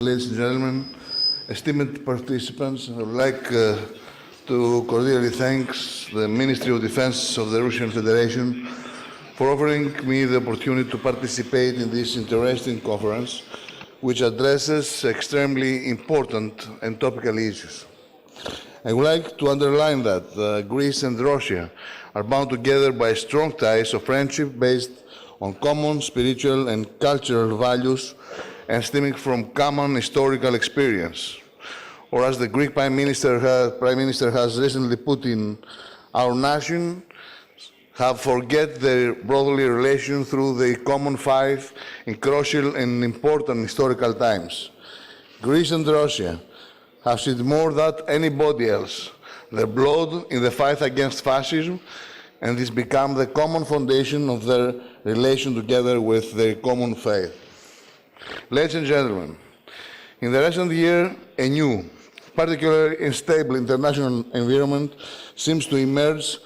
Ladies and gentlemen, esteemed participants, I would like to cordially thank the Ministry of Defense of the Russian Federation for offering me the opportunity to participate in this interesting conference, which addresses extremely important and topical issues. I would like to underline that Greece and Russia are bound together by strong ties of friendship based on common spiritual and cultural values and stemming from common historical experience. Or as the Greek Prime Minister has recently put in, our nation have forget their brotherly relation through the common fight in crucial and important historical times. Greece and Russia have shed more than anybody else their blood in the fight against fascism, and this become the common foundation of their relation together with their common faith. Ladies and gentlemen, in the recent year, a new, particularly unstable international environment seems to emerge,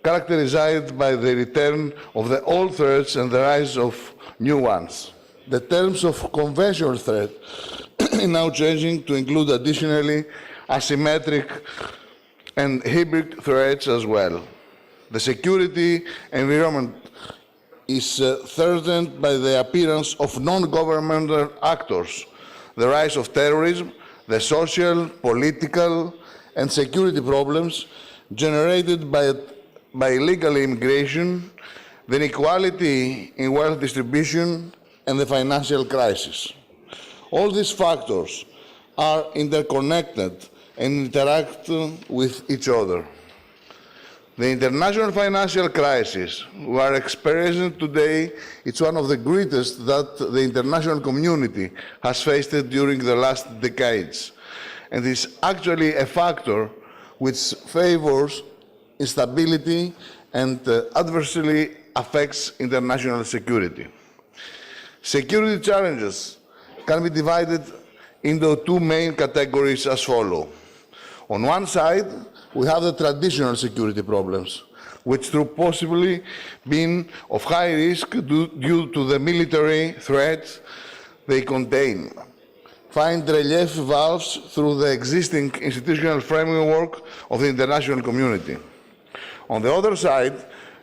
characterized by the return of the old threats and the rise of new ones. The terms of conventional threat are now changing to include additionally asymmetric and hybrid threats as well. The security environment is threatened by the appearance of non-governmental actors, the rise of terrorism, the social, political, and security problems generated by illegal immigration, the inequality in wealth distribution, and the financial crisis. All these factors are interconnected and interact with each other. The international financial crisis we are experiencing today is one of the greatest that the international community has faced during the last decades, and is actually a factor which favors instability and adversely affects international security. Security challenges can be divided into two main categories as follows. On one side, we have the traditional security problems, which through possibly being of high risk due to the military threats they contain, find relief valves through the existing institutional framework of the international community. On the other side,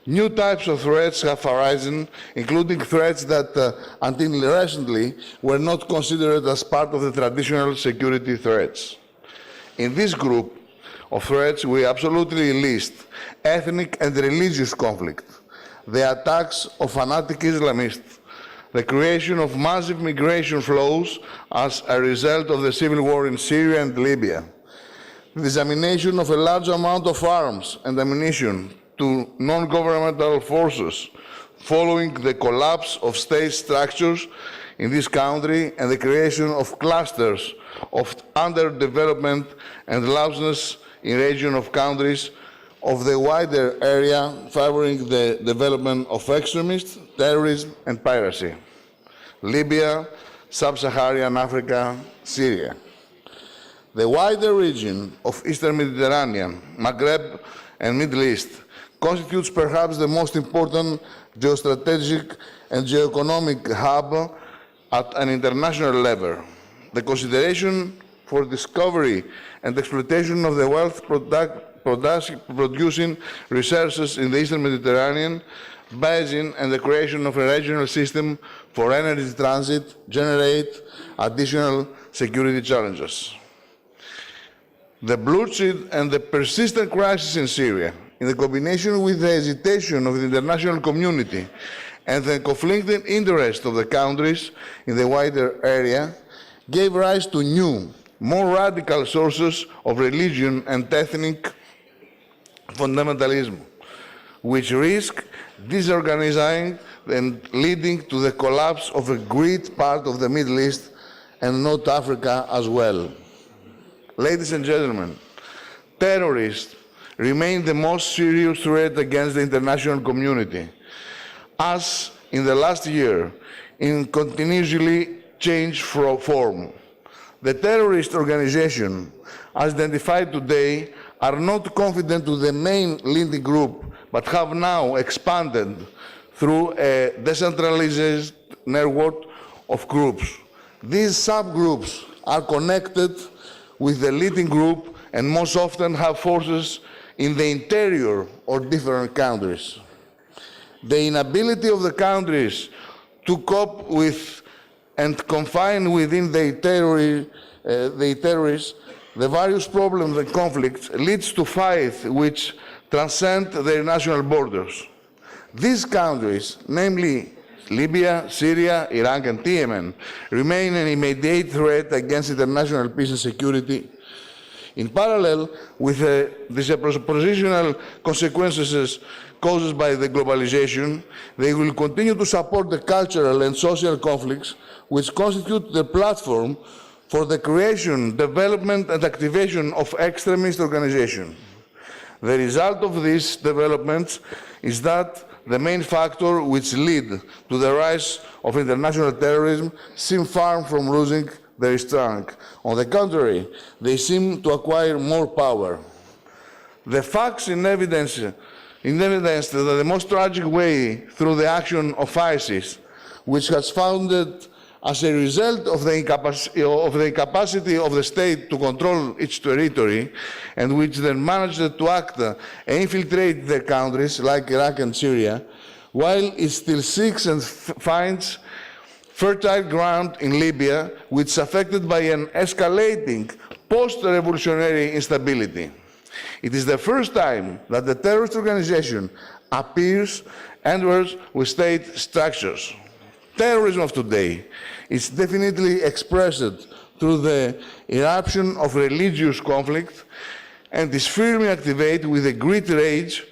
new types of threats have arisen, including threats that until recently were not considered as part of the traditional security threats. In this group of threats, we absolutely list ethnic and religious conflict, the attacks of fanatic Islamists, the creation of massive migration flows as a result of the civil war in Syria and Libya, the dissemination of a large amount of arms and ammunition to non-governmental forces following the collapse of state structures in this country and the creation of clusters of underdevelopment and lawlessness in region of countries of the wider area favoring the development of extremists, terrorism and piracy. Libya, Sub-Saharan Africa, Syria. The wider region of Eastern Mediterranean, Maghreb and Middle East constitutes perhaps the most important geostrategic and geoeconomic hub at an international level. The consideration for discovery and exploitation of the wealth producing resources in the Eastern Mediterranean basin and the creation of a regional system for energy transit generate additional security challenges. The bloodshed and the persistent crisis in Syria, in the combination with the hesitation of the international community and the conflicting interest of the countries in the wider area, gave rise to new, more radical sources of religion and ethnic fundamentalism, which risk disorganizing and leading to the collapse of a great part of the Middle East and North Africa as well. Ladies and gentlemen, terrorists remain the most serious threat against the international community, as in the last year, in continuously changed form. The terrorist organization, as identified today, are not confident to the main leading group, but have now expanded through a decentralized network of groups. These subgroups are connected with the leading group and most often have forces in the interior or different countries. The inability of the countries to cope with and confine within the territories the various problems and conflicts leads to fights which transcend their national borders. These countries, namely Libya, Syria, Iraq, and Yemen, remain an immediate threat against international peace and security. In parallel with the disproportional consequences caused by the globalization, they will continue to support the cultural and social conflicts which constitute the platform for the creation, development, and activation of extremist organizations. The result of these developments is that the main factor which lead to the rise of international terrorism seem far from losing their strength. On the contrary, they seem to acquire more power. The facts in evidence that the most tragic way through the action of ISIS, which has founded as a result of the incapacity of the state to control its territory, and which then managed to act and infiltrate their countries like Iraq and Syria, while it still seeks and finds fertile ground in Libya, which is affected by an escalating post-revolutionary instability. It is the first time that the terrorist organization appears enters with state structures. Terrorism of today is definitely expressed through the eruption of religious conflict and is firmly activated with a great rage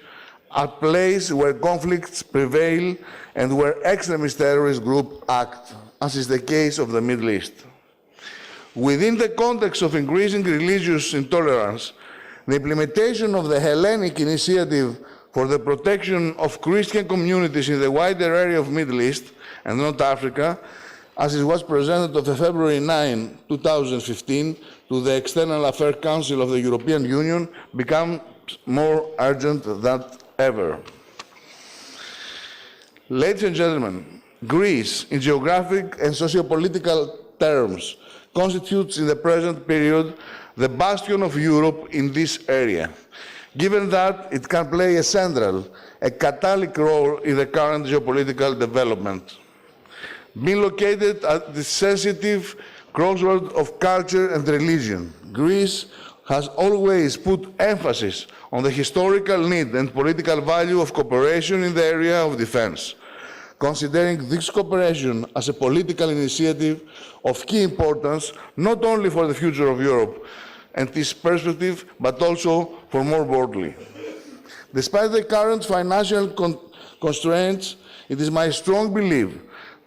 at places where conflicts prevail and where extremist terrorist groups act, as is the case of the Middle East. Within the context of increasing religious intolerance, the implementation of the Hellenic initiative for the protection of Christian communities in the wider area of Middle East and North Africa, as it was presented on February 9, 2015, to the External Affairs Council of the European Union, becomes more urgent than ever. Ladies and gentlemen, Greece, in geographic and socio-political terms, constitutes in the present period the bastion of Europe in this area, given that it can play a central, a catalytic role in the current geopolitical development. Being located at the sensitive crossroads of culture and religion, Greece has always put emphasis on the historical need and political value of cooperation in the area of defense, considering this cooperation as a political initiative of key importance, not only for the future of Europe and its perspective, but also for more broadly. Despite the current financial constraints, it is my strong belief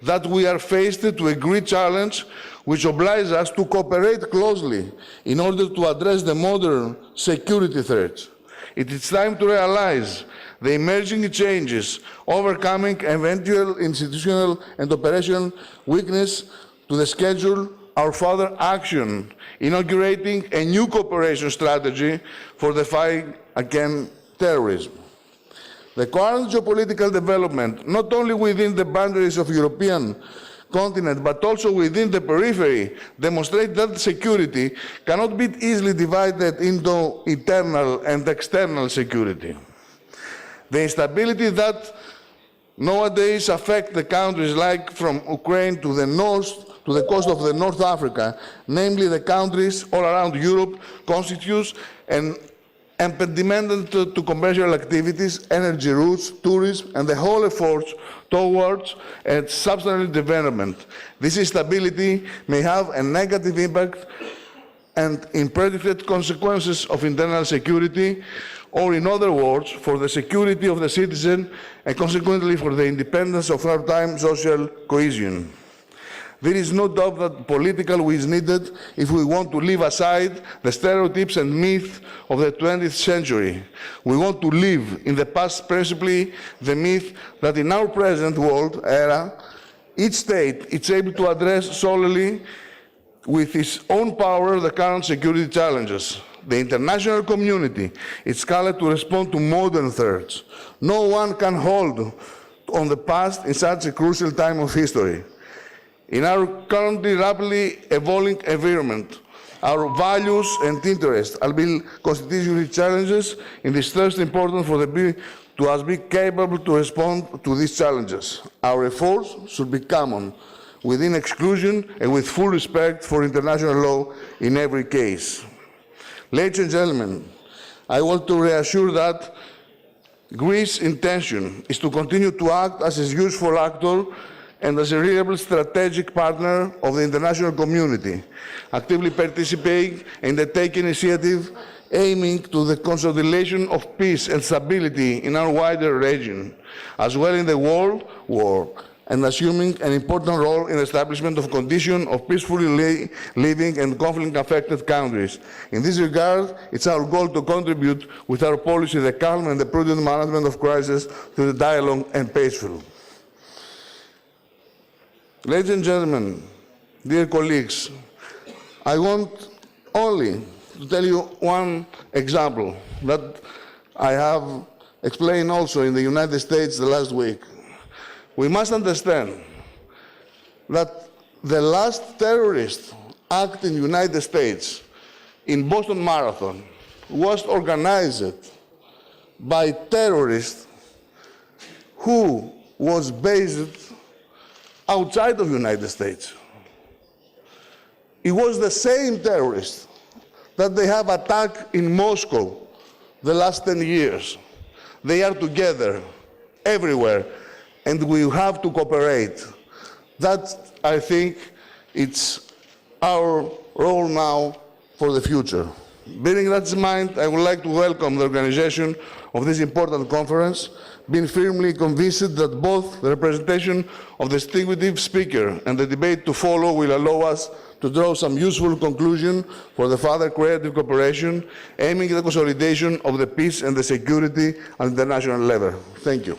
that we are faced with a great challenge which obliges us to cooperate closely in order to address the modern security threats. It is time to realize the emerging changes, overcoming eventual institutional and operational weakness to the schedule our further action, inaugurating a new cooperation strategy for the fight against terrorism. The current geopolitical development, not only within the boundaries of the European continent, but also within the periphery, demonstrate that security cannot be easily divided into internal and external security. The instability that nowadays affects the countries like from Ukraine to the north, to the coast of the North Africa, namely the countries all around Europe, constitutes an impediment to commercial activities, energy routes, tourism, and the whole efforts towards a substantial development. This instability may have a negative impact and unpredicted consequences of internal security, or in other words, for the security of the citizen and consequently for the independence of our time social cohesion. There is no doubt that political will is needed if we want to leave aside the stereotypes and myths of the 20th century. We want to live in the past, principally the myth that in our present world era, each state is able to address solely with its own power the current security challenges. The international community is called to respond to modern threats. No one can hold on the past in such a crucial time of history. In our currently rapidly evolving environment, our values and interests are being constitutionally challenges. In this first important for to us be capable to respond to these challenges. Our efforts should be common, within exclusion and with full respect for international law in every case. Ladies and gentlemen, I want to reassure that Greece's intention is to continue to act as a useful actor and as a reliable strategic partner of the international community, actively participating in the taking initiative aiming to the consolidation of peace and stability in our wider region, as well in the world war, and assuming an important role in the establishment of conditions of peacefully living in conflict-affected countries. In this regard, it's our goal to contribute with our policy the calm and the prudent management of crisis through the dialogue and peaceful. Ladies and gentlemen, dear colleagues, I want only to tell you one example that I have explained also in the United States the last week. We must understand that the last terrorist act in the United States in Boston Marathon was organized by terrorists who was based outside of the United States. It was the same terrorists that they have attacked in Moscow the last 10 years. They are together everywhere, and we have to cooperate. That, I think, it's our role now for the future. Bearing that in mind, I would like to welcome the organization of this important conference, being firmly convinced that both the representation of the distinguished speaker and the debate to follow will allow us to draw some useful conclusion for the further creative cooperation, aiming at the consolidation of the peace and the security at international level. Thank you.